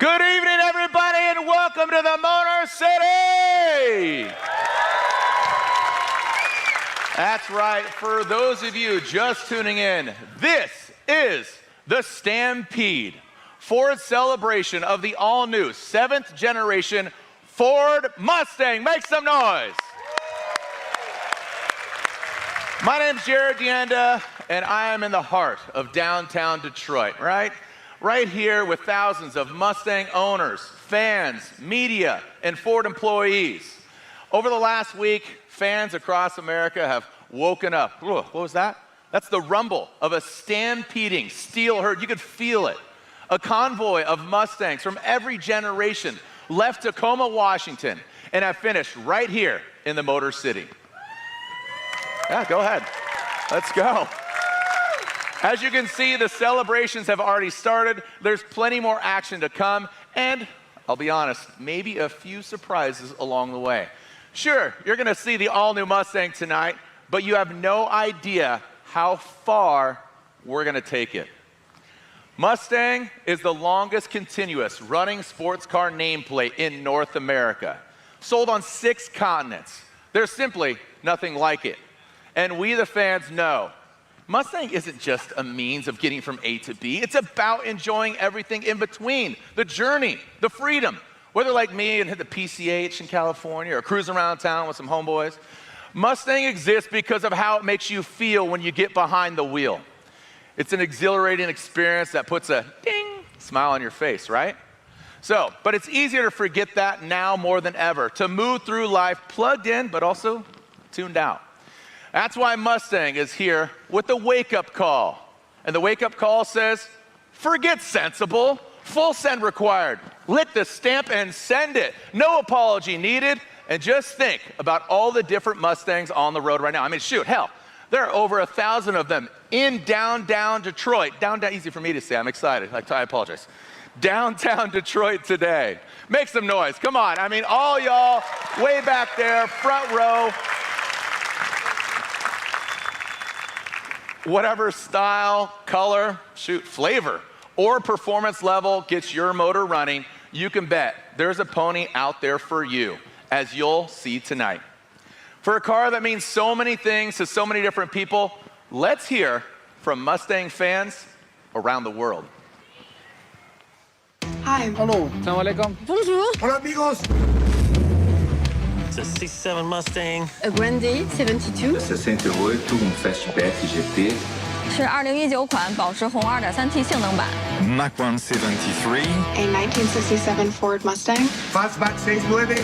Good evening, everybody, and welcome to the Motor City! That's right. For those of you just tuning in, this is the Stampede, Ford's celebration of the all-new 7th generation Ford Mustang. Make some noise. My name's Jared Deanda, and I am in the heart of downtown Detroit, right here with thousands of Mustang owners, fans, media, and Ford employees. Over the last week, fans across America have woken up. Whoa, what was that? That's the rumble of a stampeding steel herd. You could feel it. A convoy of Mustangs from every generation left Tacoma, Washington, and have finished right here in the Motor City. Yeah, go ahead. Let's go. As you can see, the celebrations have already started. There's plenty more action to come, and I'll be honest, maybe a few surprises along the way. Sure, you're gonna see the all-new Mustang tonight, but you have no idea how far we're gonna take it. Mustang is the longest continuous running sports car nameplate in North America. Sold on 6 continents. There's simply nothing like it. And we, the fans, know Mustang isn't just a means of getting from A to B. It's about enjoying everything in between. The journey, the freedom. Whether like me and hit the PCH in California or cruise around town with some homeboys, Mustang exists because of how it makes you feel when you get behind the wheel. It's an exhilarating experience that puts a ding smile on your face, right? But it's easier to forget that now more than ever, to move through life plugged in, but also tuned out. That's why Mustang is here with the wake-up call. And the wake-up call says, forget sensible, full send required. Lit the stamp and send it. No apology needed. And just think about all the different Mustangs on the road right now. I mean, shoot, hell, there are over 1,000 of them in downtown Detroit. Downtown, easy for me to say, I'm excited, I apologize. Downtown Detroit today. Make some noise, come on. I mean, all y'all way back there, front row. Whatever style, color, shoot, flavor, or performance level gets your motor running, you can bet there's a pony out there for you, as you'll see tonight. For a car that means so many things to so many different people, let's hear from Mustang fans around the world. Hi. Hello. Assalamu alaikum. Bonjour. Hola amigos. It's a 67 Mustang. A Grande 72. 68, fastback GT. 是2019款保时红 2.3T 性能版。Mach 173. A 1967 Ford Mustang. Fastback 69.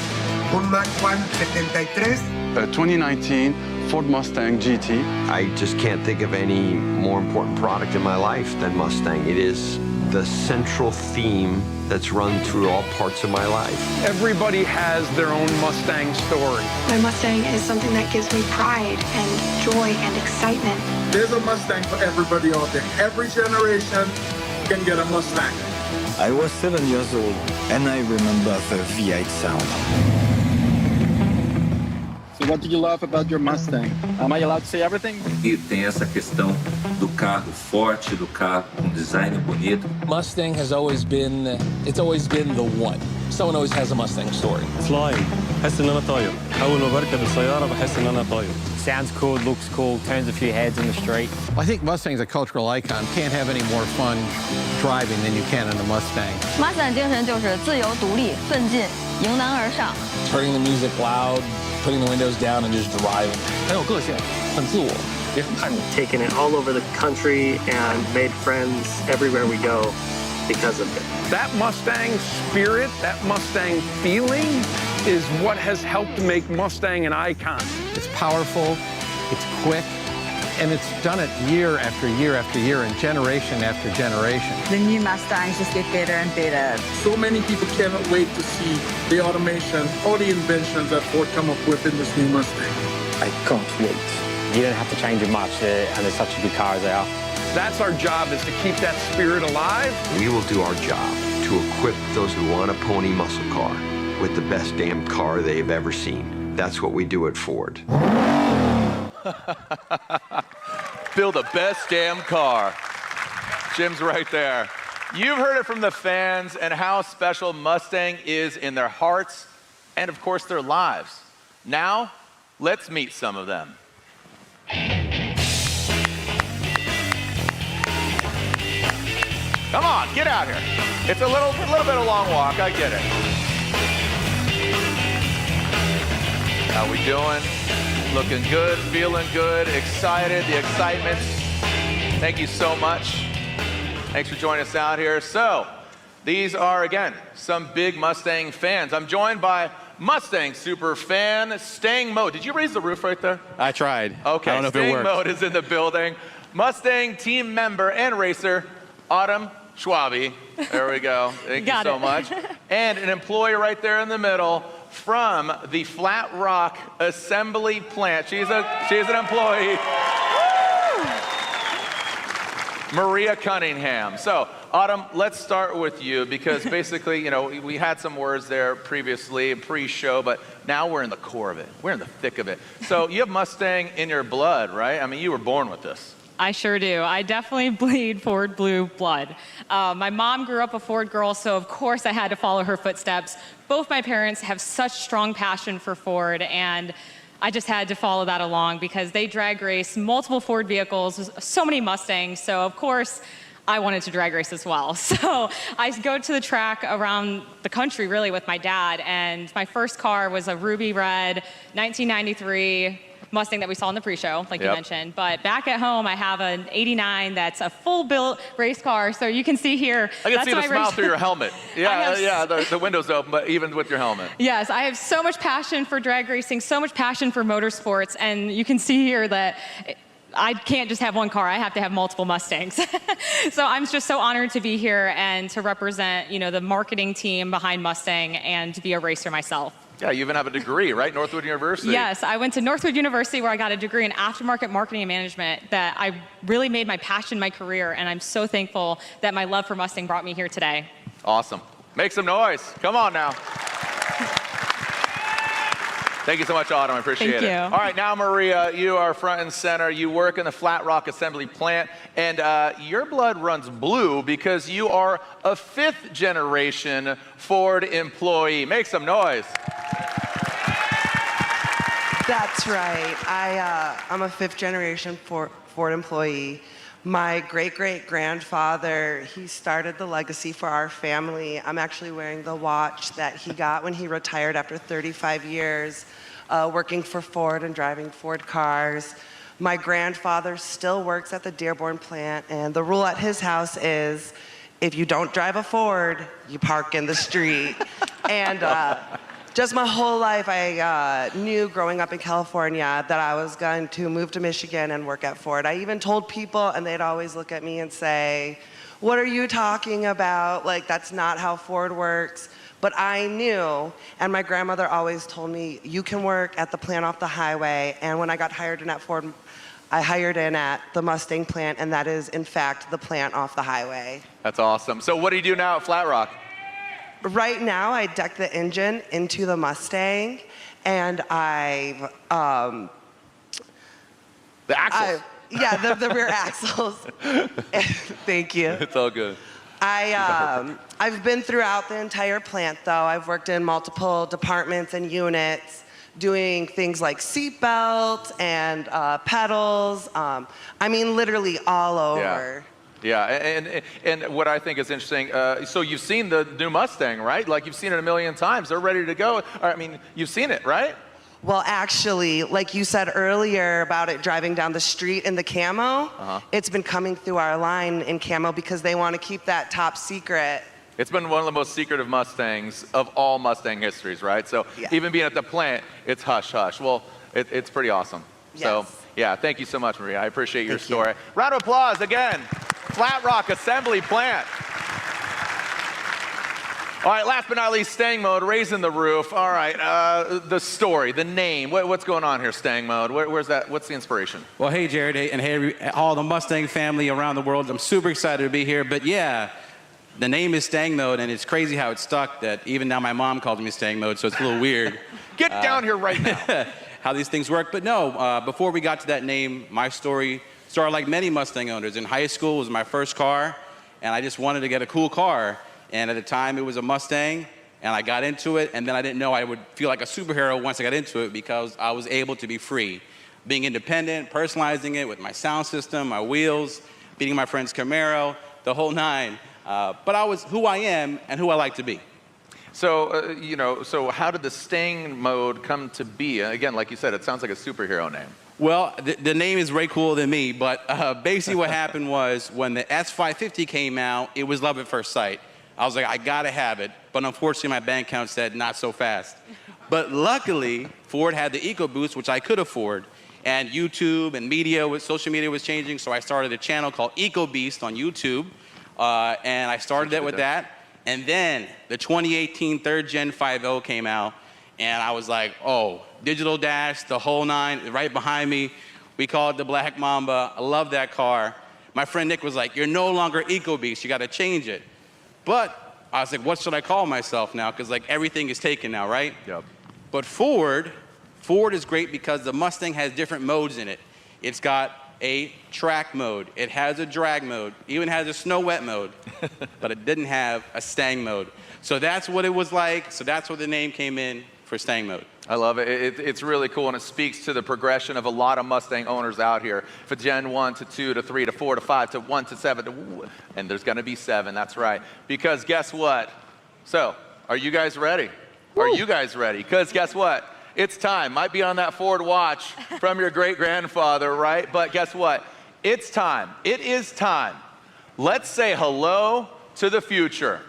Un Mach 173. A 2019 Ford Mustang GT. I just can't think of any more important product in my life than Mustang. It is the central theme that's run through all parts of my life. Everybody has their own Mustang story. My Mustang is something that gives me pride and joy and excitement. There's a Mustang for everybody out there. Every generation can get a Mustang. I was 7 years old, and I remember the V8 sound. So what do you love about your Mustang? Am I allowed to say everything? E tem essa questão do carro forte, do carro com design bonito. Mustang has always been, it's always been the one. Someone always has a Mustang story. Flying. بحس إن أنا طاير. أول ما بركب السيارة بحس إن أنا طاير. Sounds cool, looks cool, turns a few heads in the street. I think Mustang's a cultural icon. Can't have any more fun driving than you can in a Mustang. Mustang 精神就是自由、独立、奋进、迎难而上。 Turning the music loud, putting the windows down and just driving. 很有个性，很自我，也很叛逆。 Taken it all over the country and made friends everywhere we go because of it. That Mustang spirit, that Mustang feeling is what has helped make Mustang an icon. It's powerful, it's quick, and it's done it year after year after year and generation after generation. The new Mustangs just get better and better. So many people cannot wait to see the automation, all the inventions that Ford come up with in this new Mustang. I can't wait. You don't have to change it much, and they're such a good car as they are. That's our job, is to keep that spirit alive. We will do our job to equip those who want a pony muscle car with the best damn car they've ever seen. That's what we do at Ford. Build the best damn car. Jim's right there. You've heard it from the fans and how special Mustang is in their hearts and, of course, their lives. Now, let's meet some of them. Come on, get out here. It's a little bit of a long walk, I get it. How we doing? Looking good, feeling good, excited, the excitement. Thank you so much. Thanks for joining us out here. So, these are, again, some big Mustang fans. I'm joined by Mustang super fan, Stang Mode. Did you raise the roof right there? I tried. Okay, I don't know if it Stang worked. Mode is in the building. Mustang team member and racer, Autumn Schwabe. There we go. Thank you so much. And an employee right there in the middle from the Flat Rock Assembly Plant. She's an employee. Maria Cunningham. So, Autumn, let's start with you because basically, you know, we had some words there previously, pre-show, but now we're in the core of it. We're in the thick of it. So you have Mustang in your blood, right? I mean, you were born with this. I sure do. I definitely bleed Ford blue blood. My mom grew up a Ford girl, so of course I had to follow her footsteps. Both my parents have such strong passion for Ford, and I just had to follow that along because they drag race multiple Ford vehicles, so many Mustangs, so of course I wanted to drag race as well. So I go to the track around the country really with my dad, and my first car was a ruby red 1993 Mustang that we saw in the pre-show, like you mentioned. But back at home, I have an 89 that's a full-built race car. So you can see here. I can see the smile through your helmet. Yeah, the window's open, but even with your helmet. Yes, I have so much passion for drag racing, so much passion for motorsports, and you can see here that I can't just have one car. I have to have multiple Mustangs. So I'm just so honored to be here and to represent, you know, the marketing team behind Mustang and to be a racer myself. Yeah, you even have a degree, right? Northwood University. Yes, I went to Northwood University where I got a degree in aftermarket marketing and management that I really made my passion my career, and I'm so thankful that my love for Mustang brought me here today. Awesome. Make some noise. Come on now. Thank you so much, Autumn. I appreciate it. Thank you. All right, now, Maria, you are front and center. You work in the Flat Rock Assembly Plant, and your blood runs blue because you are a fifth-generation Ford employee. Make some noise. That's right. I'm a fifth-generation Ford employee. My great-great-grandfather, he started the legacy for our family. I'm actually wearing the watch that he got when he retired after 35 years working for Ford and driving Ford cars. My grandfather still works at the Dearborn plant, and the rule at his house is if you don't drive a Ford, you park in the street. And just my whole life, I knew growing up in California that I was going to move to Michigan and work at Ford. I even told people, and they'd always look at me and say, "What are you talking about? Like, that's not how Ford works." But I knew, and my grandmother always told me, you can work at the plant off the highway. And when I got hired in at Ford, I hired in at the Mustang plant, and that is, in fact, the plant off the highway. That's awesome. So what do you do now at Flat Rock? Right now, I deck the engine into the Mustang, and I've... the axles? Yeah, the rear axles. Thank you. It's all good. I've been throughout the entire plant, though. I've worked in multiple departments and units, doing things like seat belts and pedals. I mean, literally all over. Yeah, and what I think is interesting, so you've seen the new Mustang, right? Like, you've seen it a million times. They're ready to go. I mean, you've seen it, right? Well, actually, like you said earlier about it driving down the street in the camo, it's been coming through our line in camo because they want to keep that top secret. It's been one of the most secretive Mustangs of all Mustang histories, right? So even being at the plant, it's hush-hush. Well, it's pretty awesome. Yes. So, yeah, thank you so much, Maria. I appreciate your story. Round of applause again. Flat Rock Assembly Plant. All right, last but not least, Stang Mode, raising the roof. All right, the story, the name. What's going on here, Stang Mode? Where's that? What's the inspiration? Well, hey, Jared, and hey, all the Mustang family around the world. I'm super excited to be here. But yeah, the name is Stang Mode, and it's crazy how it stuck that even now my mom calls me Stang Mode, so it's a little weird. Get down here right now. How these things work. But no, before we got to that name, my story started like many Mustang owners. In high school was my first car, and I just wanted to get a cool car. And at the time, it was a Mustang, and I got into it, and then I didn't know I would feel like a superhero once I got into it because I was able to be free. Being independent, personalizing it with my sound system, my wheels, beating my friend's Camaro, the whole nine. But I was who I am and who I like to be. So, so how did the Stang mode come to be? Again, like you said, it sounds like a superhero name. Well, the name is way cooler than me, but basically what happened was when the S550 came out, it was love at first sight. I was like, I gotta have it, but unfortunately my bank account said not so fast. But luckily, Ford had the EcoBoost, which I could afford, and YouTube and social media was changing, so I started a channel called EcoBeast on YouTube, and I started it with that. And then the 2018 third gen 5.0 came out, and I was like, oh, digital dash, the whole nine, right behind me. We call it the Black Mamba. I love that car. My friend Nick was like, you're no longer EcoBeast, you gotta change it. But I was like, what should I call myself now? Because like everything is taken now, right? Yep. But Ford is great because the Mustang has different modes in it. It's got a track mode, it has a drag mode, even has a snow wet mode, but it didn't have a Stang mode. So that's what it was like, so that's where the name came in for Stang mode. I love it. It's really cool, and it speaks to the progression of a lot of Mustang owners out here. For Gen 1 to 2 to 3 to 4 to 5 to 1 to 7, and there's gonna be 7, that's right. Because guess what? So, are you guys ready? Woo. Are you guys ready? Because guess what? It's time. Might be on that Ford watch from your great-grandfather, right? But guess what? It's time. It is time. Let's say hello to the future.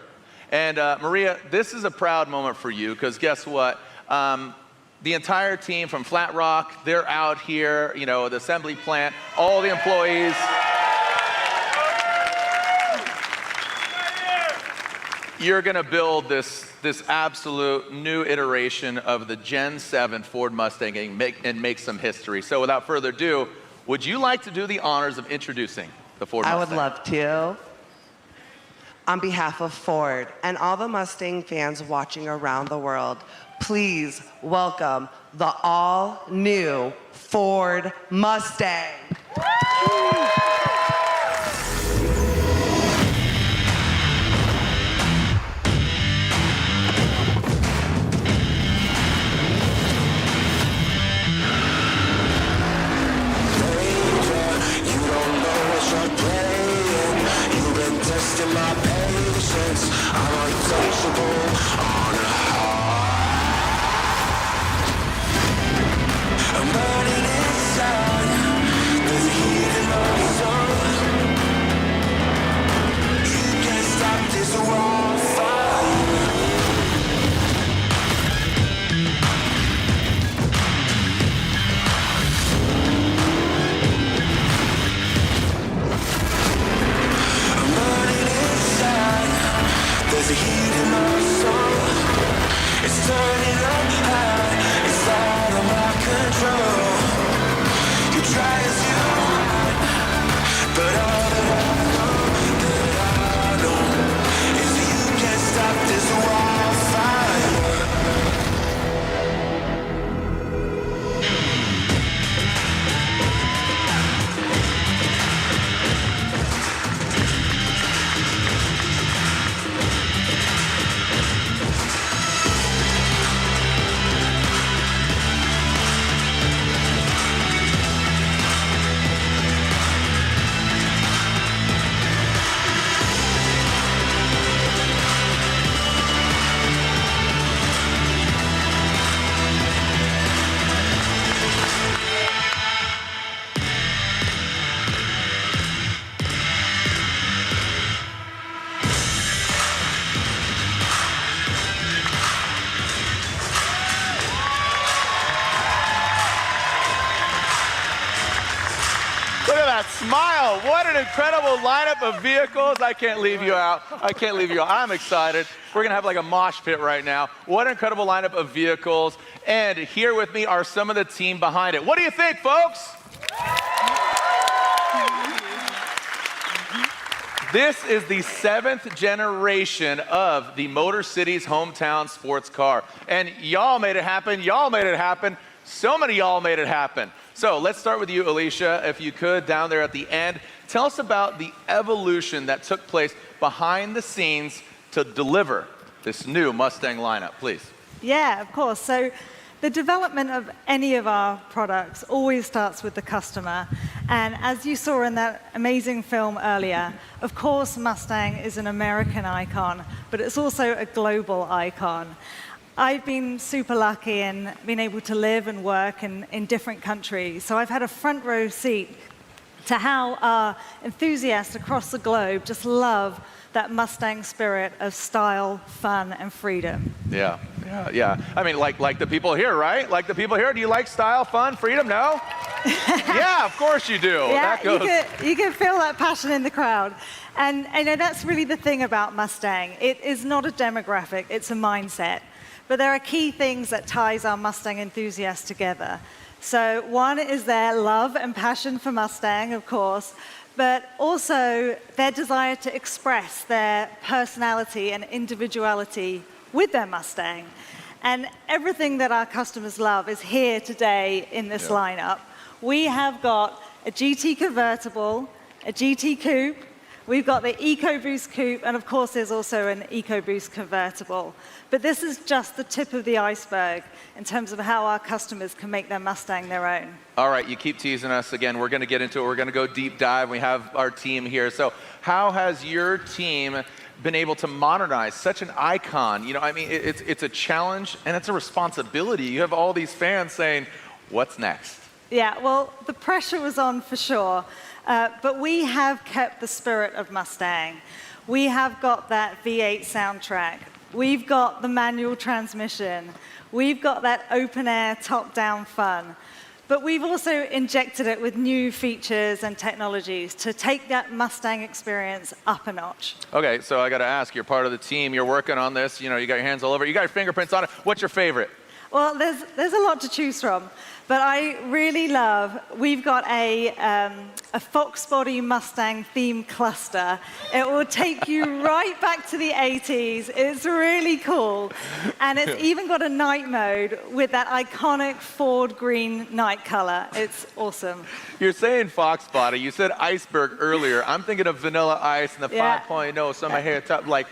And Maria, this is a proud moment for you, because guess what? The entire team from Flat Rock, they're out here, the assembly plant, all the employees. You're gonna build this absolute new iteration of the Gen 7 Ford Mustang and make some history. So without further ado, would you like to do the honors of introducing the Ford Mustang? I would love to. On behalf of Ford and all the Mustang fans watching around the world, please welcome the all-new Ford Mustang. My patience, I'm untouchable on a high. I'm burning inside, there's a heat in my soul. You can't stop this wildfire. There's a heat in my soul. It's turning up high. It's out of my control. You try as you hide, but all that I know is you can't stop this wildfire. Look at that smile. What an incredible lineup of vehicles. I can't leave you out. I can't leave you out. I'm excited. We're going to have like a mosh pit right now. What an incredible lineup of vehicles. And here with me are some of the team behind it. What do you think, folks? This is the 7th generation of the Motor City's hometown sports car. And y'all made it happen. Y'all made it happen. So many y'all made it happen. So let's start with you, Alicia, if you could, down there at the end. Tell us about the evolution that took place behind the scenes to deliver this new Mustang lineup, please. Yeah, of course. So the development of any of our products always starts with the customer. And as you saw in that amazing film earlier, of course Mustang is an American icon, but it's also a global icon. I've been super lucky in being able to live and work in different countries. So I've had a front row seat to how our enthusiasts across the globe just love that Mustang spirit of style, fun, and freedom. Yeah. I mean, like the people here, right? Like the people here, do you like style, fun, freedom? No? Yeah, of course you do. Yeah, That goes... you can feel that passion in the crowd. And you know, that's really the thing about Mustang. It is not a demographic, it's a mindset. But there are key things that ties our Mustang enthusiasts together. So one is their love and passion for Mustang, of course, but also their desire to express their personality and individuality with their Mustang. And everything that our customers love is here today in this lineup. We have got a GT convertible, a GT coupe, we've got the EcoBoost coupe, and of course there's also an EcoBoost convertible. But this is just the tip of the iceberg in terms of how our customers can make their Mustang their own. All right, you keep teasing us. Again, we're going to get into it. We're going to go deep dive. We have our team here. So how has your team been able to modernize such an icon? You know, I mean, it's a challenge and it's a responsibility. You have all these fans saying, what's next? Yeah, well, the pressure was on for sure. But we have kept the spirit of Mustang. We have got that V8 soundtrack. We've got the manual transmission. We've got that open-air, top-down fun. But we've also injected it with new features and technologies to take that Mustang experience up a notch. Okay, so I got to ask, you're part of the team. You're working on this. You know, you got your hands all over it. You got your fingerprints on it. What's your favorite? Well, there's a lot to choose from, but I really love, we've got a Fox Body Mustang theme cluster. It will take you right back to the 80s. It's really cool. And it's even got a night mode with that iconic Ford green night color. It's awesome. You're saying Fox Body. You said iceberg earlier. I'm thinking of Vanilla Ice and the 5.0, some of my hair top, like,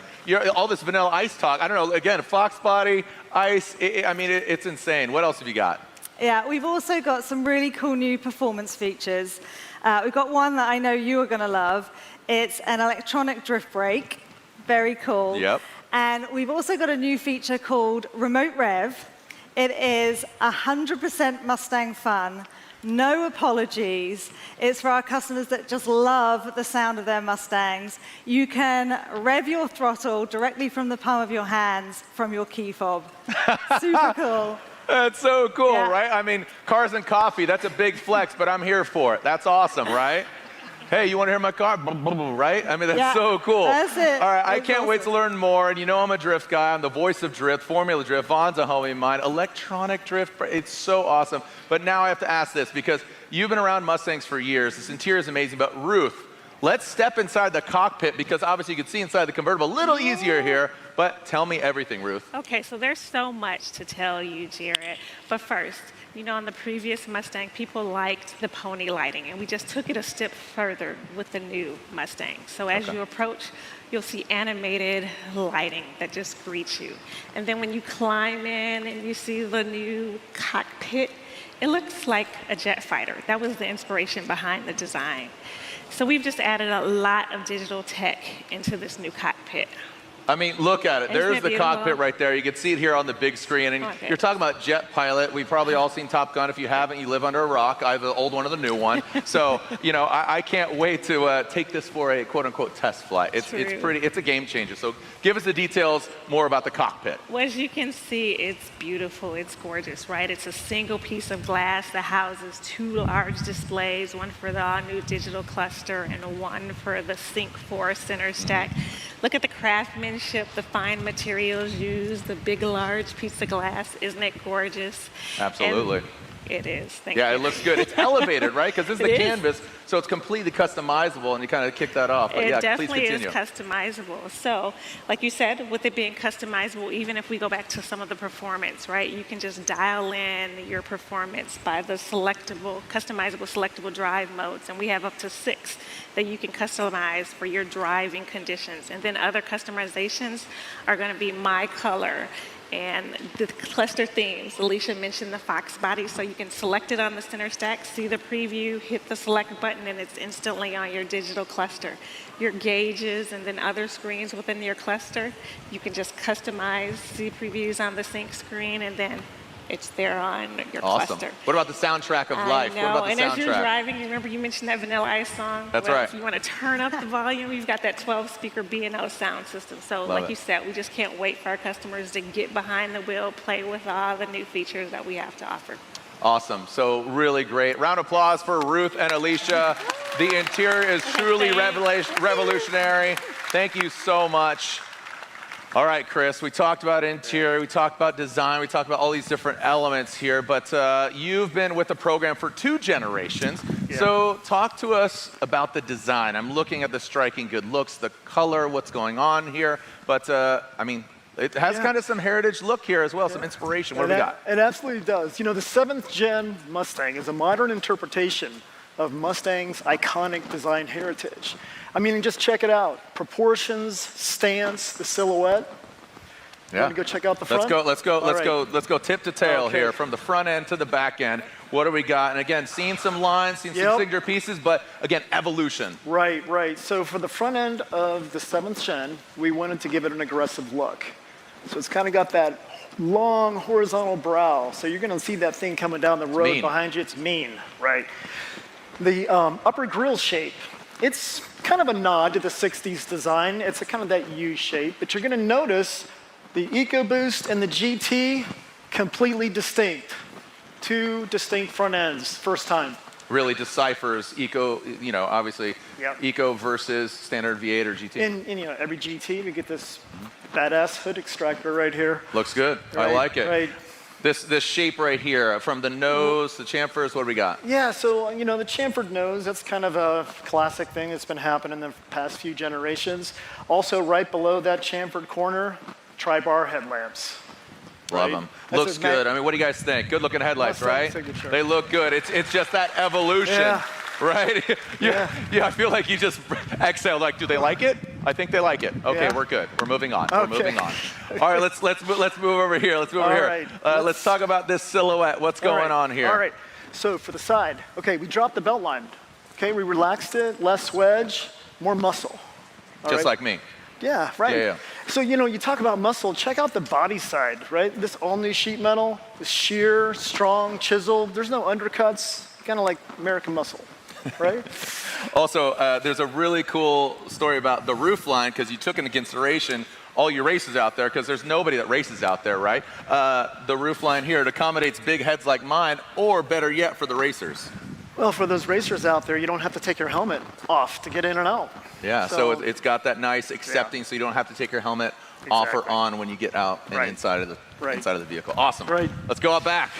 all this Vanilla Ice talk. I don't know, again, Fox Body, Ice, I mean, it's insane. What else have you got? Yeah, we've also got some really cool new performance features. We've got one that I know you are going to love. It's an electronic drift brake. Very cool. Yep. And we've also got a new feature called Remote Rev. It is 100% Mustang fun. No apologies. It's for our customers that just love the sound of their Mustangs. You can rev your throttle directly from the palm of your hands from your key fob. Super cool. That's so cool, right? I mean, cars and coffee, that's a big flex, but I'm here for it. That's awesome, right? Hey, you want to hear my car? Right? I mean, that's so cool. That's it. All right, I can't wait to learn more. And you know I'm a drift guy. I'm the voice of drift, Formula Drift. Vaughn's a homie of mine. Electronic drift, it's so awesome. But now I have to ask this because you've been around Mustangs for years. This interior is amazing. But Ruth, let's step inside the cockpit because obviously you can see inside the convertible. A little easier here, but tell me everything, Ruth. Okay, so there's so much to tell you, Jared. But first, you know, on the previous Mustang, people liked the pony lighting, and we just took it a step further with the new Mustang. So as you approach, you'll see animated lighting that just greets you. And then when you climb in and you see the new cockpit, it looks like a jet fighter. That was the inspiration behind the design. So we've just added a lot of digital tech into this new cockpit. I mean, look at it. There's the cockpit right there. You can see it here on the big screen. And you're talking about jet pilot. We've probably all seen Top Gun. If you haven't, you live under a rock, either the old one or the new one. So, you know, I can't wait to take this for a quote-unquote test flight. It's pretty. It's a game changer. So give us the details more about the cockpit. Well, as you can see, it's beautiful. It's gorgeous, right? It's a single piece of glass that houses two large displays, one for the all-new digital cluster and one for the Sync 4 center stack. Look at the craftsmanship, the fine materials used, the big, large piece of glass. Isn't it gorgeous? Absolutely. It is. Thank Yeah, you. it looks good. It's elevated, right? Because this is It the is. canvas, so it's completely customizable, and you kind of kick that off. But It yeah, definitely please is continue. customizable. So, like you said, with it being customizable, even if we go back to some of the performance, right, you can just dial in your performance by the customizable selectable drive modes. And we have up to 6 that you can customize for your driving conditions. And then other customizations are going to be my color and the cluster themes. Alicia mentioned the Fox body, so you can select it on the center stack, see the preview, hit the select button, and it's instantly on your digital cluster. Your gauges and then other screens within your cluster, you can just customize, see previews on the sync screen, and then it's there on your Awesome. cluster. What about the soundtrack of life? I know. What about the and soundtrack? as you're driving, you remember you mentioned that Vanilla Ice song? That's Well, right. If you want to turn up the volume, you've got that 12-speaker B&O sound system. So Love like it. you said, we just can't wait for our customers to get behind the wheel, play with all the new features that we have to offer. Awesome. So really great. Round of applause for Ruth and Alicia. The interior is truly revolutionary. Thank you so much. All right, Chris, we talked about interior, we talked about design, we talked about all these different elements here, but you've been with the program for 2 generations. Yeah. So talk to us about the design. I'm looking at the striking good looks, the color, what's going on here, but I mean, it has kind of some heritage look here as well, some inspiration. What do we got? It absolutely does. You know, the 7th gen Mustang is a modern interpretation of Mustang's iconic design heritage. I mean, just check it out. Proportions, stance, the silhouette. You want to go check out the front? Let's go tip to tail Okay. here, from the front end to the back end. What do we got? And again, seeing some lines, seeing some signature pieces, but again, evolution. Right. So for the front end of the 7th gen, we wanted to give it an aggressive look. So it's kind of got that long horizontal brow. So you're going to see that thing coming down the road behind you. It's mean, right? The upper grille shape, it's kind of a nod to the 60s design. It's a kind of that U shape, but you're going to notice the EcoBoost and the GT completely distinct. 2 distinct front ends, first time. Really deciphers eco, you know, obviously eco versus standard V8 or GT. In you know, every GT, we get this badass hood extractor right here. Looks good. I like it. Right. This shape right here, from the nose, the chamfers, what do we got? Yeah, so, you know, the chamfered nose, that's kind of a classic thing that's been happening in the past few generations. Also, right below that chamfered corner, tri-bar headlamps. Love them. Looks good. I mean, what do you guys think? Good looking headlights, right? Signature. They look good. It's just that evolution, right? yeah. I feel like you just exhale. Like, do they like it? I think they like it. Okay, we're good. We're moving on. We're moving on. All right, let's move over here. Let's move over here. Let's talk about this silhouette. What's going on here? All right. So for the side, okay, we dropped the belt line. Okay, we relaxed it, less wedge, more muscle. Just like me. Yeah, right. Yeah. So, you know, you talk about muscle, check out the body side, right? This all-new sheet metal is sheer, strong, chiseled. There's no undercuts, kind of like American muscle, right? Also, there's a really cool story about the roof line, because you took into consideration all your races out there, because there's nobody that races out there, right? The roof line here, it accommodates big heads like mine, or better yet, for the racers. Well, for those racers out there, you don't have to take your helmet off to get in and out. Yeah, so it's got that nice accepting, so you don't have to take your helmet off or on when you get out and inside of the vehicle. Awesome. Right. Let's go out back.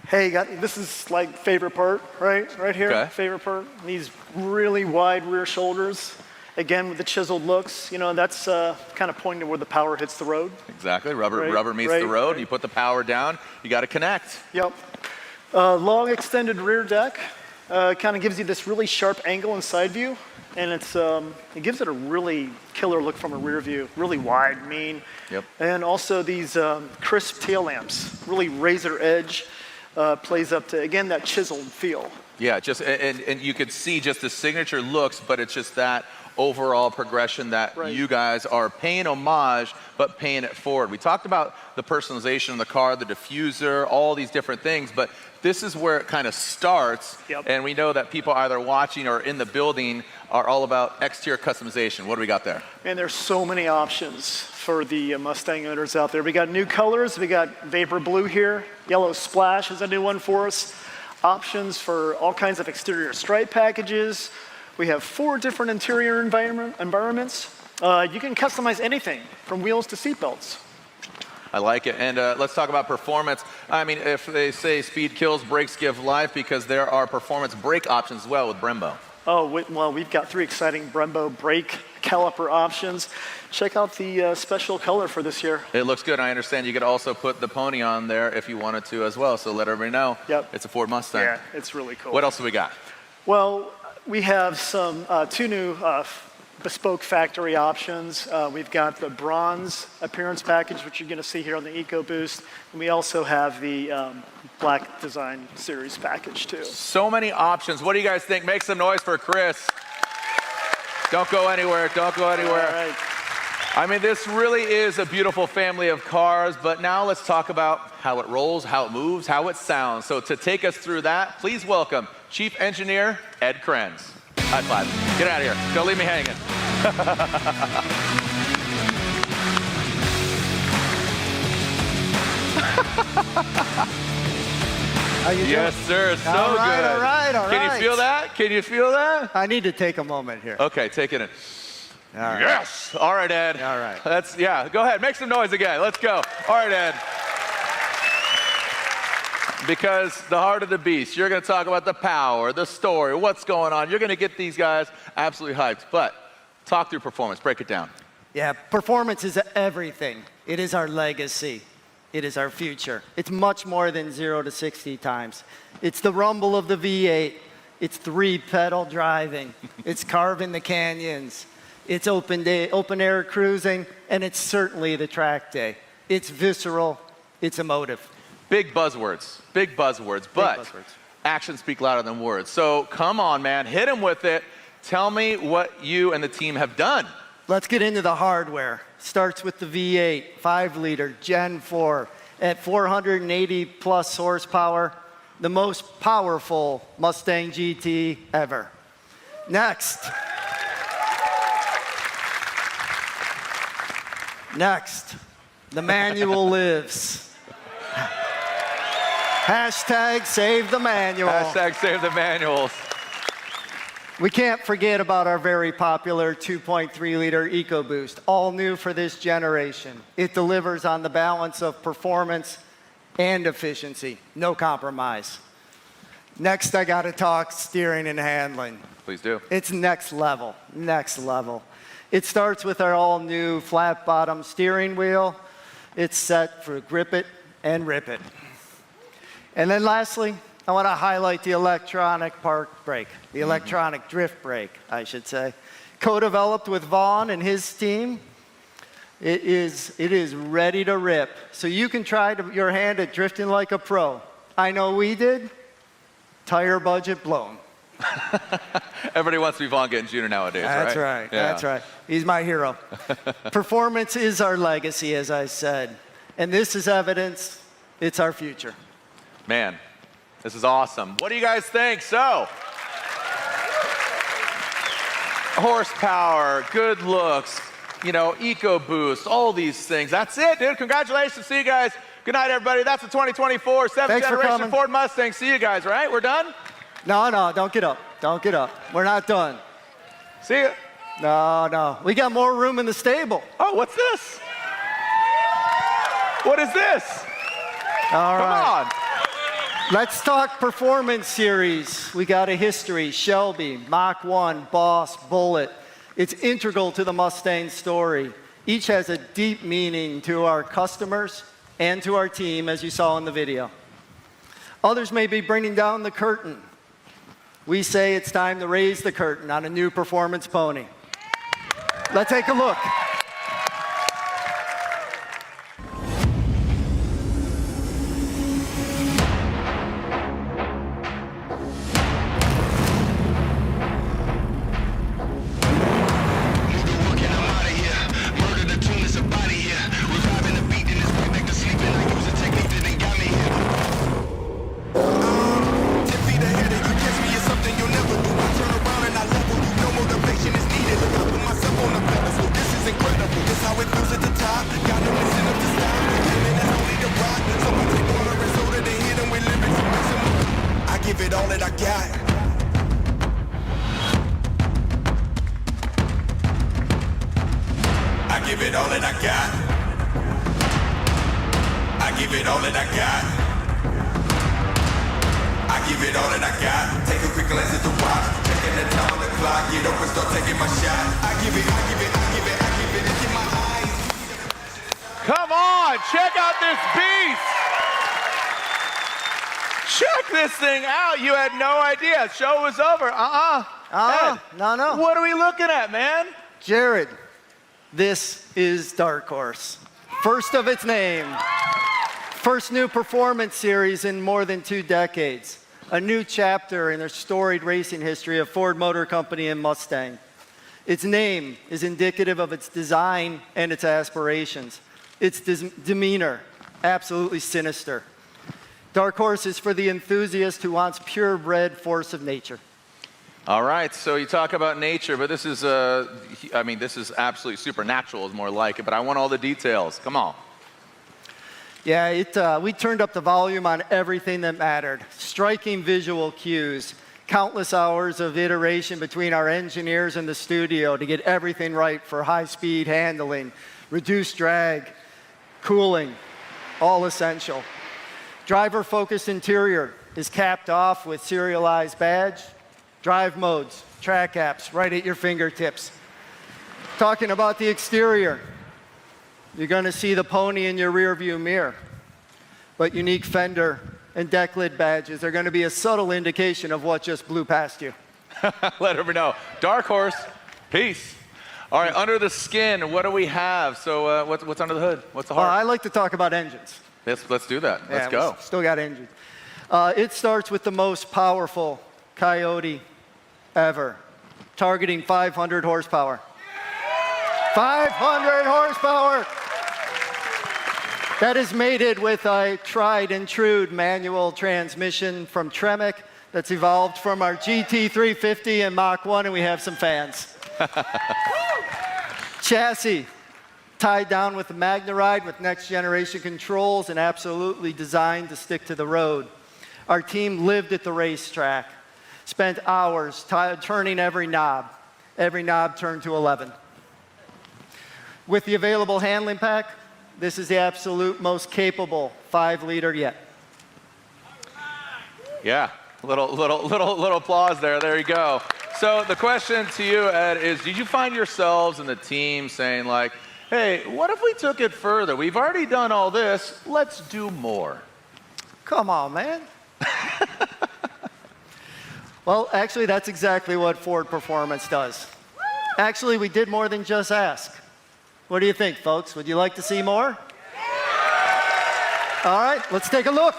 Hey, this is like favorite part, right here. Okay. Favorite part. These really wide rear shoulders. Again, with the chiseled looks, you know, that's kind of pointing to where the power hits the road. Exactly. Rubber meets the road. You put the power down. You got to connect. Yep. Long extended rear deck. Kind of gives you this really sharp angle and side view, and it gives it a really killer look from a rear view, really wide, mean. Yep. And also these crisp tail lamps, really razor edge, plays up to, again, that chiseled feel. Yeah, just and you could see just the signature looks, but it's just that overall progression that you guys are paying homage, but paying it forward. We talked about the personalization of the car, the diffuser, all these different things, but this is where it kind of starts, and we know that people either watching or in the building are all about exterior customization. What do we got there? And there's so many options for the Mustang owners out there. We got new colors. We got Vapor Blue here. Yellow Splash is a new one for us. Options for all kinds of exterior stripe packages. We have 4 different interior environments. You can customize anything from wheels to seatbelts. I like it. And let's talk about performance. I mean, if they say speed kills, brakes give life, because there are performance brake options as well with Brembo. Oh, well, we've got 3 exciting Brembo brake caliper options. Check out the special color for this year. It looks good. I understand you could also put the pony on there if you wanted to as well, so let everybody know. Yep. It's a Ford Mustang. Yeah, it's really cool. What else do we got? Well, we have some 2 new bespoke factory options. We've got the bronze appearance package, which you're going to see here on the EcoBoost, and we also have the black design series package too. So many options. What do you guys think? Make some noise for Chris. Don't go anywhere. Don't go anywhere. All right. I mean, this really is a beautiful family of cars, but now let's talk about how it rolls, how it moves, how it sounds. So to take us through that, please welcome Chief Engineer Ed Krenz. High five. Get out of here. Don't leave me hanging. How you doing? Yes, sir. So all right, good. All right, all right. Can you feel that? Can you feel that? I need to take a moment here. Okay, take it in. All right. Yes. All right, Ed. All right. Yeah, go ahead. Make some noise again. Let's go. All right, Ed. Because the heart of the beast, you're going to talk about the power, the story, what's going on. You're going to get these guys absolutely hyped. But talk through performance. Break it down. Yeah, performance is everything. It is our legacy. It is our future. It's much more than 0 to 60 times. It's the rumble of the V8. It's 3-pedal driving. It's carving the canyons. It's open air cruising, and it's certainly the track day. It's visceral. It's emotive. Big buzzwords, but actions speak louder than words. So come on, man, hit him with it. Tell me what you and the team have done. Let's get into the hardware. Starts with the V8, 5-liter, Gen 4, at 480 plus horsepower, the most powerful Mustang GT ever. Next, the manual lives. Hashtag save the manual. Hashtag save the manuals. We can't forget about our very popular 2.3-liter EcoBoost, all new for this generation. It delivers on the balance of performance and efficiency, no compromise. Next, I got to talk steering and handling. Please do. It's next level, next level. It starts with our all-new flat-bottom steering wheel. It's set for grip it and rip it. And then lastly, I want to highlight the electronic park brake, the electronic drift brake, I should say. Co-developed with Vaughn and his team. It is ready to rip. So you can try your hand at drifting like a pro. I know we did. Tire budget blown. Everybody wants to be Vaughn Gittin Jr. nowadays, That's right? right. That's right. He's my hero. Performance is our legacy, as I said. And this is evidence it's our future. Man, this is awesome. What do you guys think? So, horsepower, good looks, you know, EcoBoost, all these things. That's it, dude. Congratulations. See you guys. Good night, everybody. That's the 2024 7th generation Ford Mustang. See you guys, right? We're done? No, don't get up. Don't get up. We're not done. See ya. No. We got more room in the stable. Oh, what's this? What is this? All right. Come on. Let's talk performance series. We got a history. Shelby, Mach 1, Boss, Bullet. It's integral to the Mustang story. Each has a deep meaning to our customers and to our team, as you saw in the video. Others may be bringing down the curtain. We say it's time to raise the curtain on a new performance pony. Let's take a look. Turn around and I level you, no motivation is needed. I put myself on the pedestal, this is incredible. got. I give it all that I got. Take a quick glance at the watch. Checking the time on the clock. Get up and start taking my shot. I give it, I give it, I give it, I give it. Look in my eyes. Come on, check out this beast. Check this thing out. You had no idea. Show was over. Ed, no. What are we looking at, man? Jared, this is Dark Horse. First of its name. First new performance series in more than 2 decades. A new chapter in the storied racing history of Ford Motor Company and Mustang. Its name is indicative of its design and its aspirations. Its demeanor, absolutely sinister. Dark Horse is for the enthusiast who wants purebred force of nature. All right, so you talk about nature, but this is, this is absolutely supernatural is more like it, but I want all the details. Come on. Yeah, we turned up the volume on everything that mattered. Striking visual cues, countless hours of iteration between our engineers in the studio to get everything right for high-speed handling, reduced drag, cooling, all essential. Driver-focused interior is capped off with serialized badge, drive modes, track apps right at your fingertips. Talking about the exterior, you're going to see the pony in your rearview mirror, but unique fender and deck lid badges are going to be a subtle indication of what just blew past you. Let everyone know. Dark Horse, peace. All right, under the skin, what do we have? So what's under the hood? What's the heart? I like to talk about engines. Let's do that. Let's go. Still got engines. It starts with the most powerful Coyote ever, targeting 500 horsepower. 500 horsepower! That is mated with a tried and true manual transmission from Tremec that's evolved from our GT350 and Mach 1, and we have some fans. Chassis, tied down with the MagnaRide with next generation controls and absolutely designed to stick to the road. Our team lived at the racetrack, spent hours turning every knob turned to 11. With the available handling pack, this is the absolute most capable 5-liter yet. Yeah, little applause there. There you go. So the question to you, Ed, is did you find yourselves in the team saying like, hey, what if we took it further? We've already done all this. Let's do more. Come on, man. Well, actually, that's exactly what Ford Performance does. Actually, we did more than just ask. What do you think, folks? Would you like to see more? All right, let's take a look.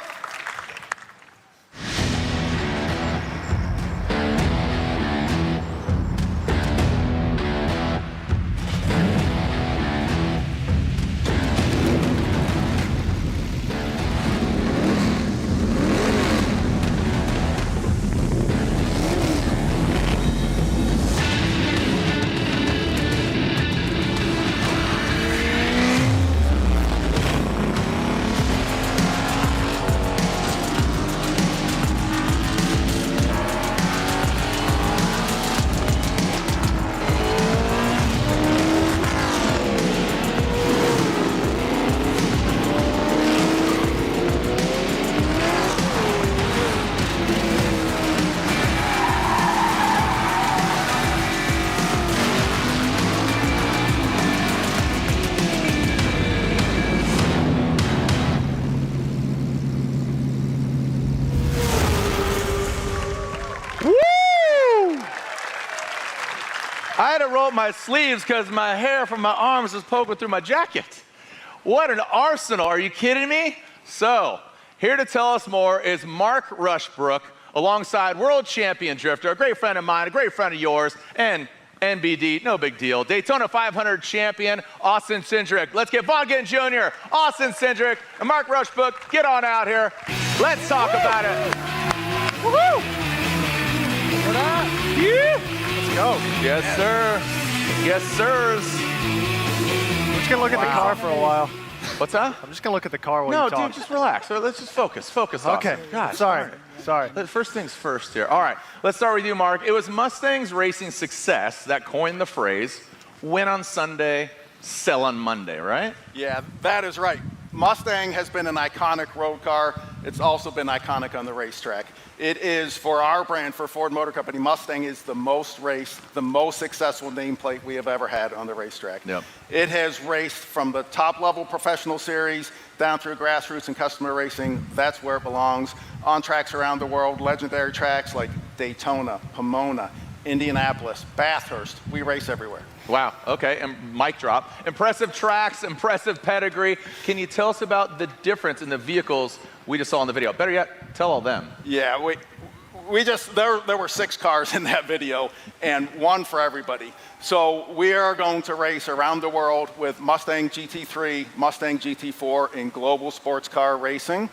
I had to roll up my sleeves because my hair from my arms was poking through my jacket. What an arsenal, are you kidding me? So, here to tell us more is Mark Rushbrook, alongside world champion drifter, a great friend of mine, a great friend of yours, and NBD, no big deal, Daytona 500 champion, Austin Cindric. Let's get Von Gittin Jr., Austin Cindric, and Mark Rushbrook, get on out here. Let's talk about it. Woohoo! What up? Yeah. Let's go. Yes, sir. Yes, sirs. I'm just gonna look at the car for a while. What's that? I'm just gonna look at the car while no, you talk. dude, just relax. Let's just focus. Focus, Austin. Okay. God, Sorry. First things first here. All right, let's start with you, Mark. It was Mustang's racing success that coined the phrase, win on Sunday, sell on Monday, right? Yeah, that is right. Mustang has been an iconic road car. It's also been iconic on the racetrack. It is, for our brand, for Ford Motor Company, Mustang is the most raced, the most successful nameplate we have ever had on the racetrack. Yep. It has raced from the top-level professional series down through grassroots and customer racing. That's where it belongs. On tracks around the world, legendary tracks like Daytona, Pomona, Indianapolis, Bathurst. We race everywhere. Wow, okay, and mic drop. Impressive tracks, impressive pedigree. Can you tell us about the difference in the vehicles we just saw in the video? Better yet, tell all them. Yeah, there were 6 cars in that video, and one for everybody. So we are going to race around the world with Mustang GT3, Mustang GT4 in global sports car racing.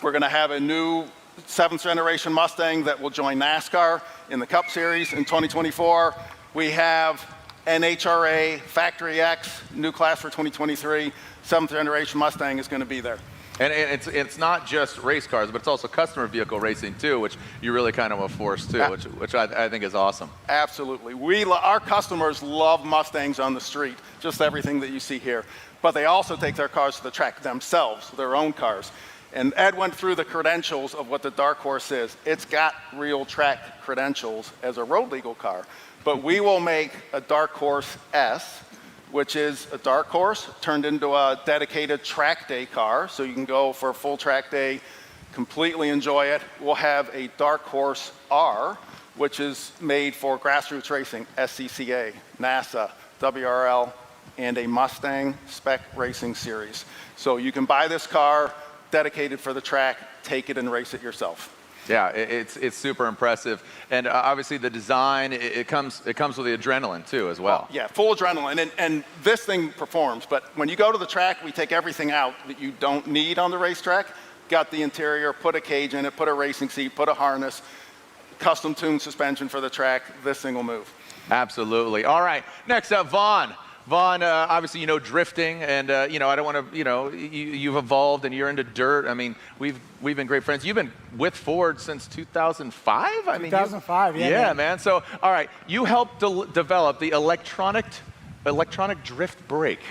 We're going to have a new 7th generation Mustang that will join NASCAR in the Cup Series in 2024. We have NHRA Factory X, new class for 2023. 7th generation Mustang is going to be there. And it's not just race cars, but it's also customer vehicle racing too, which you really kind of force too, which I think is awesome. Absolutely. Our customers love Mustangs on the street, just everything that you see here. But they also take their cars to the track themselves, their own cars. And Ed went through the credentials of what the Dark Horse is. It's got real track credentials as a road legal car. But we will make a Dark Horse S, which is a Dark Horse turned into a dedicated track day car, so you can go for a full track day, completely enjoy it. We'll have a Dark Horse R, which is made for grassroots racing, SCCA, NASA, WRL, and a Mustang Spec Racing Series. So you can buy this car, dedicated for the track, take it and race it yourself. Yeah, it's super impressive, and obviously the design it comes with the adrenaline too as well. Yeah, full adrenaline, and this thing performs. But when you go to the track, we take everything out that you don't need on the racetrack. Got the interior, put a cage in it, put a racing seat, put a harness, custom tuned suspension for the track. This thing will move. Absolutely. All right, next up, Vaughn. Vaughn, obviously you know drifting, and I don't want to, you've evolved and you're into dirt. I mean, we've been great friends. You've been with Ford since 2005. I mean, 2005, yeah. Yeah, man. So, all right, you helped develop the electronic drift brake.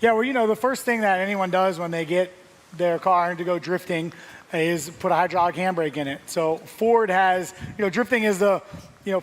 Yeah, well, the first thing that anyone does when they get their car to go drifting is put a hydraulic handbrake in it. So Ford has, drifting is the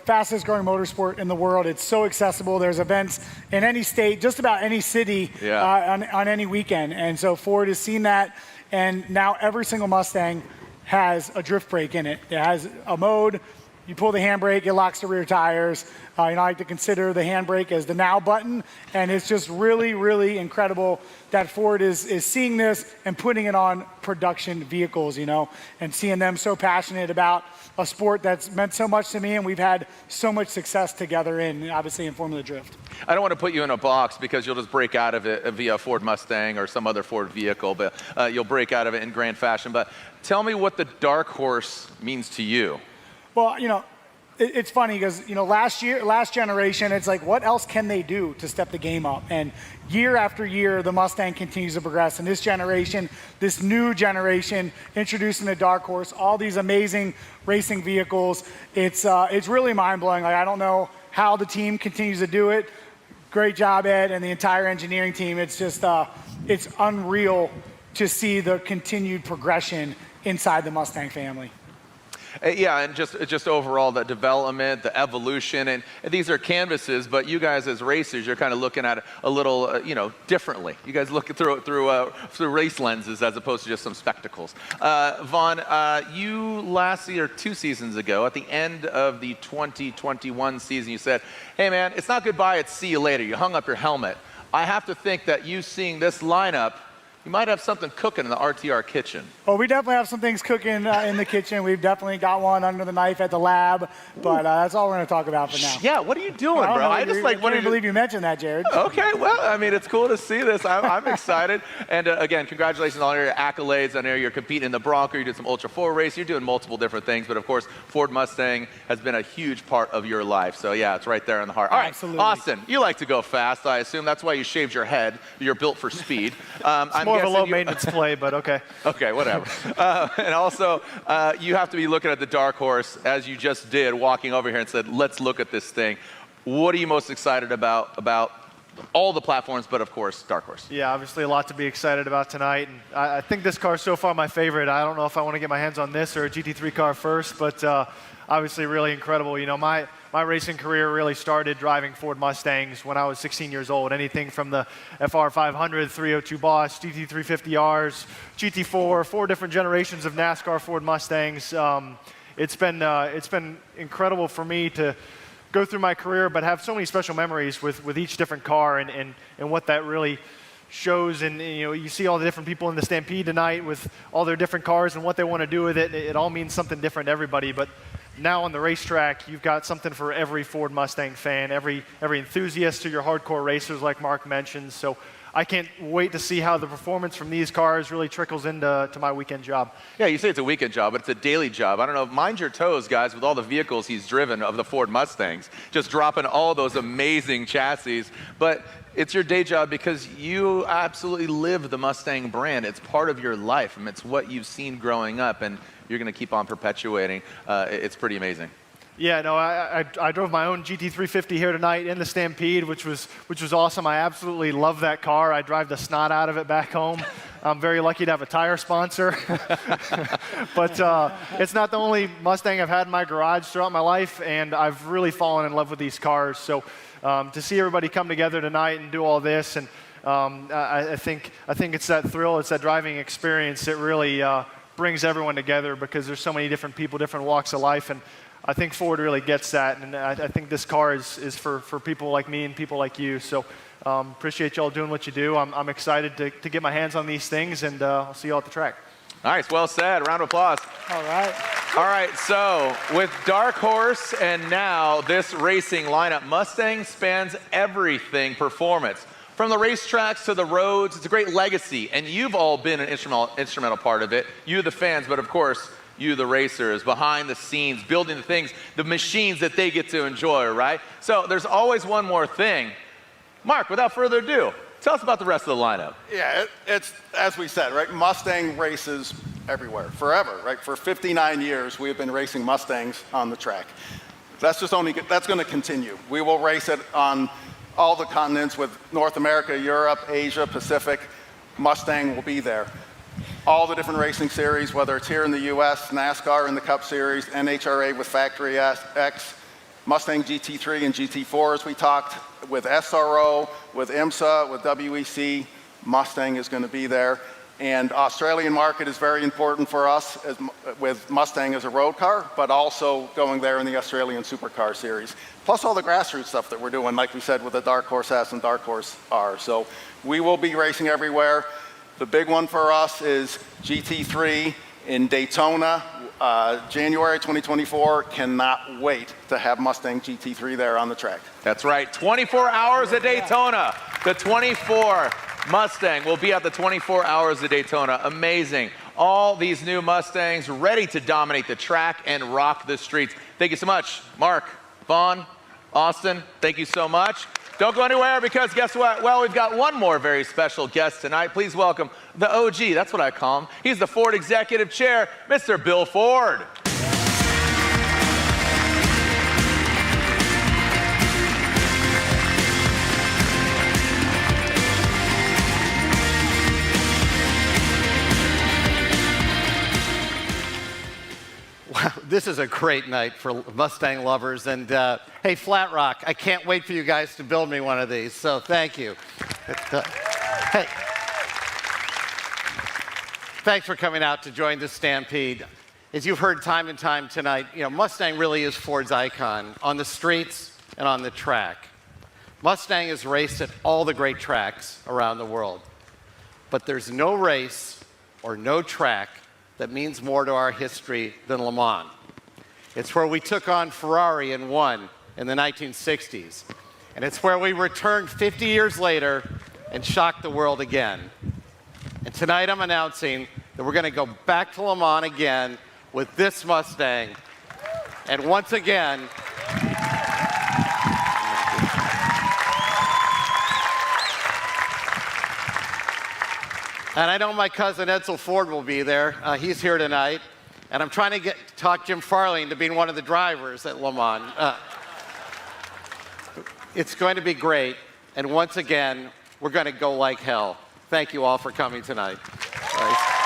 fastest growing motorsport in the world. It's so accessible. There's events in any state, just about any city, on any weekend. And so Ford has seen that, and now every single Mustang has a drift brake in it. It has a mode. You pull the handbrake, it locks the rear tires. I like to consider the handbrake as the now button, and it's just really, really incredible that Ford is seeing this and putting it on production vehicles, and seeing them so passionate about a sport that's meant so much to me, and we've had so much success together obviously in Formula Drift. I don't want to put you in a box because you'll just break out of it via Ford Mustang or some other Ford vehicle, but you'll break out of it in grand fashion. But tell me what the Dark Horse means to you. Well, it's funny because, last generation, it's like, what else can they do to step the game up? And year after year, the Mustang continues to progress. And this generation, this new generation, introducing the Dark Horse, all these amazing racing vehicles, it's really mind-blowing. Like, I don't know how the team continues to do it. Great job, Ed, and the entire engineering team. It's just, it's unreal to see the continued progression inside the Mustang family. Yeah, and just overall the development, the evolution, and these are canvases, but you guys as racers, you're kind of looking at it a little, differently. You guys look through race lenses as opposed to just some spectacles. Vaughn, you last year, 2 seasons ago, at the end of the 2021 season, you said, hey man, it's not goodbye, it's see you later. You hung up your helmet. I have to think that you seeing this lineup, you might have something cooking in the RTR kitchen. Well, we definitely have some things cooking in the kitchen. We've definitely got one under the knife at the lab, but that's all we're going to talk about for now. Yeah, what are you doing, bro? I can't believe you mentioned that, Jared. Okay, well, I mean, it's cool to see this. I'm excited. And again, congratulations on your accolades. I know you're competing in the Bronco. You did some Ultra 4 race. You're doing multiple different things. But of course, Ford Mustang has been a huge part of your life. So yeah, it's right there in the heart. All right, absolutely. Austin, you like to go fast, I assume. That's why you shaved your head. You're built for speed. It's more of a low maintenance play, but okay. Okay, whatever. And also, you have to be looking at the Dark Horse, as you just did, walking over here and said, let's look at this thing. What are you most excited about all the platforms, but of course, Dark Horse. Yeah, obviously a lot to be excited about tonight. And I think this car is so far my favorite. I don't know if I want to get my hands on this or a GT3 car first, but obviously really incredible. You know, my racing career really started driving Ford Mustangs when I was 16 years old. Anything from the FR 500, 302 Boss, GT350Rs, GT4, 4 different generations of NASCAR Ford Mustangs. It's been incredible for me to go through my career, but have so many special memories with each different car and what that really shows. And you know, you see all the different people in the Stampede tonight with all their different cars and what they want to do with it. It all means something different to everybody. But now on the racetrack, you've got something for every Ford Mustang fan, every enthusiast to your hardcore racers, like Mark mentioned. So I can't wait to see how the performance from these cars really trickles into my weekend job. Yeah, you say it's a weekend job, but it's a daily job. I don't know, mind your toes, guys, with all the vehicles he's driven of the Ford Mustangs, just dropping all those amazing chassis. But it's your day job because you absolutely live the Mustang brand. It's part of your life, and it's what you've seen growing up, and you're going to keep on perpetuating. It's pretty amazing. Yeah, no, I drove my own GT350 here tonight in the Stampede, which was awesome. I absolutely love that car. I drive the snot out of it back home. I'm very lucky to have a tire sponsor. But it's not the only Mustang I've had in my garage throughout my life, and I've really fallen in love with these cars. So to see everybody come together tonight and do all this, and I think it's that thrill, it's that driving experience that really brings everyone together, because there's so many different people, different walks of life, and I think Ford really gets that, and I think this car is for people like me and people like you. So appreciate y'all doing what you do. I'm excited to get my hands on these things, and I'll see y'all at the track. Nice, well said. Round of applause. All right. All right, so with Dark Horse and now this racing lineup, Mustang spans everything performance. From the racetracks to the roads, it's a great legacy, and you've all been an instrumental part of it. You, the fans, but of course, you, the racers, behind the scenes, building the things, the machines that they get to enjoy, right? So there's always one more thing. Mark, without further ado, tell us about the rest of the lineup. Yeah, it's as we said, right? Mustang races everywhere, forever, right? For 59 years, we have been racing Mustangs on the track. That's going to continue. We will race it on all the continents with North America, Europe, Asia, Pacific. Mustang will be there. All the different racing series, whether it's here in the US, NASCAR in the Cup Series, NHRA with Factory X, Mustang GT3 and GT4 as we talked, with SRO, with IMSA, with WEC, Mustang is going to be there. And Australian market is very important for us with Mustang as a road car, but also going there in the Australian Supercar Series. Plus all the grassroots stuff that we're doing, like we said, with the Dark Horse S and Dark Horse R. So we will be racing everywhere. The big one for us is GT3 in Daytona, January 2024. Cannot wait to have Mustang GT3 there on the track. That's right, 24 hours at Daytona. The 24 Mustang will be at the 24 hours of Daytona. Amazing. All these new Mustangs ready to dominate the track and rock the streets. Thank you so much, Mark, Vaughn, Austin, thank you so much. Don't go anywhere, because guess what? Well, we've got one more very special guest tonight. Please welcome the OG, that's what I call him. He's the Ford Executive Chair, Mr. Bill Ford. Wow, this is a great night for Mustang lovers. And hey, Flat Rock, I can't wait for you guys to build me one of these. So thank you. Hey, thanks for coming out to join the Stampede. As you've heard time and time tonight, you know, Mustang really is Ford's icon on the streets and on the track. Mustang has raced at all the great tracks around the world. But there's no race or no track that means more to our history than Le Mans. It's where we took on Ferrari and won in the 1960s. And it's where we returned 50 years later and shocked the world again. And tonight I'm announcing that we're going to go back to Le Mans again with this Mustang. And once again, and I know my cousin Edsel Ford will be there. He's here tonight. And I'm trying to talk Jim Farley into being one of the drivers at Le Mans. It's going to be great. And once again, we're going to go like hell. Thank you all for coming tonight. All right.